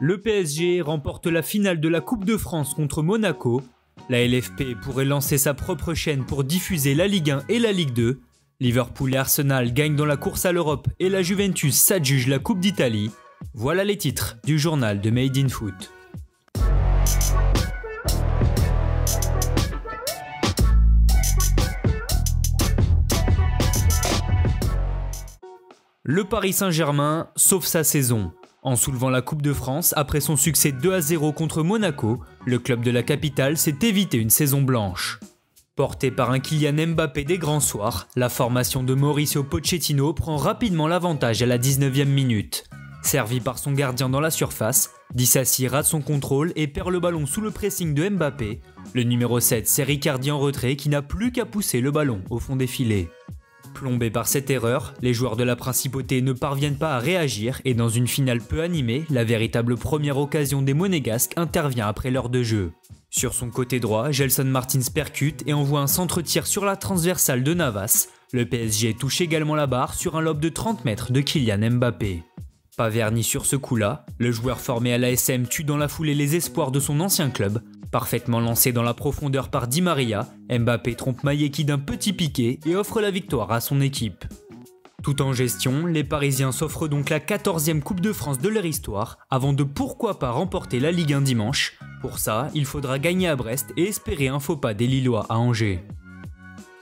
le PSG remporte la finale de la Coupe de France contre Monaco. La LFP pourrait lancer sa propre chaîne pour diffuser la Ligue 1 et la Ligue 2. Liverpool et Arsenal gagnent dans la course à l'Europe et la Juventus s'adjuge la Coupe d'Italie. Voilà les titres du journal de Made in Foot. Le Paris Saint-Germain sauve sa saison. En soulevant la Coupe de France après son succès 2-0 contre Monaco, le club de la capitale s'est évité une saison blanche. Porté par un Kylian Mbappé des grands soirs, la formation de Mauricio Pochettino prend rapidement l'avantage à la 19e minute. Servi par son gardien dans la surface, Disasi rate son contrôle et perd le ballon sous le pressing de Mbappé. Le numéro 7, c'est Ricardi en retrait qui n'a plus qu'à pousser le ballon au fond des filets. Plombés par cette erreur, les joueurs de la Principauté ne parviennent pas à réagir et dans une finale peu animée, la véritable première occasion des Monégasques intervient après l'heure de jeu. Sur son côté droit, Gelson Martins percute et envoie un centre-tir sur la transversale de Navas. Le PSG touche également la barre sur un lob de 30 mètres de Kylian Mbappé. Pas verni sur ce coup-là, le joueur formé à l'ASM tue dans la foulée les espoirs de son ancien club. Parfaitement lancé dans la profondeur par Di Maria, Mbappé trompe Mayeki d'un petit piqué et offre la victoire à son équipe. Tout en gestion, les Parisiens s'offrent donc la 14e Coupe de France de leur histoire, avant de pourquoi pas remporter la Ligue 1 dimanche. Pour ça, il faudra gagner à Brest et espérer un faux pas des Lillois à Angers.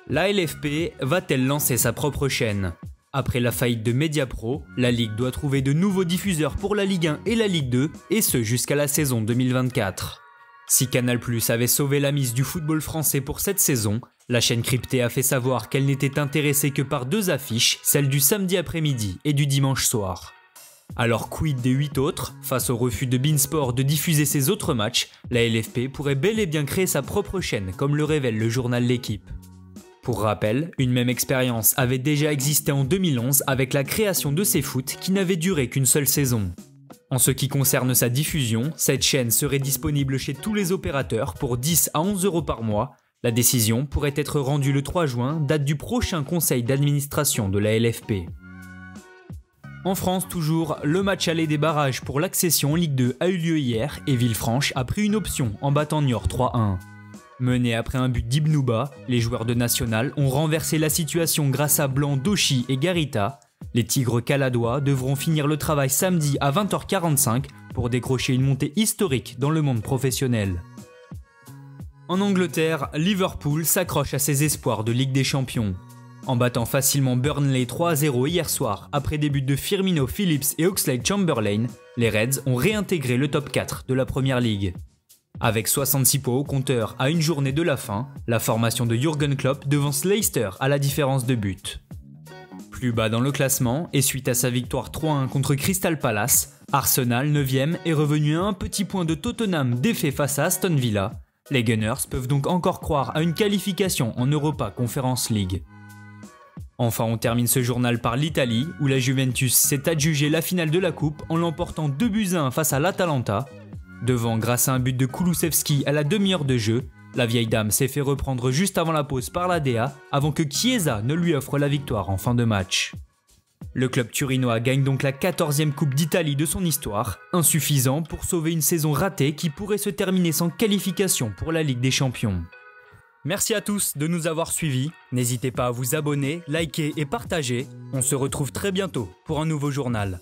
La LFP va-t-elle lancer sa propre chaîne ? Après la faillite de Mediapro, la Ligue doit trouver de nouveaux diffuseurs pour la Ligue 1 et la Ligue 2, et ce jusqu'à la saison 2024. Si Canal+ avait sauvé la mise du football français pour cette saison, la chaîne cryptée a fait savoir qu'elle n'était intéressée que par 2 affiches, celle du samedi après-midi et du dimanche soir. Alors quid des 8 autres? Face au refus de beIN Sport de diffuser ses autres matchs, la LFP pourrait bel et bien créer sa propre chaîne, comme le révèle le journal L'Équipe. Pour rappel, une même expérience avait déjà existé en 2011 avec la création de CFoot qui n'avait duré qu'une seule saison. En ce qui concerne sa diffusion, cette chaîne serait disponible chez tous les opérateurs pour 10 à 11 € par mois. La décision pourrait être rendue le 3 juin, date du prochain conseil d'administration de la LFP. En France toujours, le match aller des barrages pour l'accession en Ligue 2 a eu lieu hier et Villefranche a pris une option en battant Niort 3-1. Menés après un but d'Ibnouba, les joueurs de National ont renversé la situation grâce à Blanc, Doshi et Garita. Les Tigres caladois devront finir le travail samedi à 20h45 pour décrocher une montée historique dans le monde professionnel. En Angleterre, Liverpool s'accroche à ses espoirs de Ligue des Champions. En battant facilement Burnley 3-0 hier soir après des buts de Firmino, Phillips et Oxlade-Chamberlain, les Reds ont réintégré le top 4 de la Première Ligue. Avec 66 points au compteur à une journée de la fin, la formation de Jürgen Klopp devance Leicester à la différence de but. Plus bas dans le classement, et suite à sa victoire 3-1 contre Crystal Palace, Arsenal 9e est revenu à un petit point de Tottenham défait face à Aston Villa. Les Gunners peuvent donc encore croire à une qualification en Europa Conference League. Enfin, on termine ce journal par l'Italie, où la Juventus s'est adjugée la finale de la Coupe en l'emportant 2-1 face à l'Atalanta. Devant grâce à un but de Kulusevski à la demi-heure de jeu, la vieille dame s'est fait reprendre juste avant la pause par la DA avant que Chiesa ne lui offre la victoire en fin de match. Le club turinois gagne donc la 14e Coupe d'Italie de son histoire, insuffisant pour sauver une saison ratée qui pourrait se terminer sans qualification pour la Ligue des Champions. Merci à tous de nous avoir suivis, n'hésitez pas à vous abonner, liker et partager, on se retrouve très bientôt pour un nouveau journal.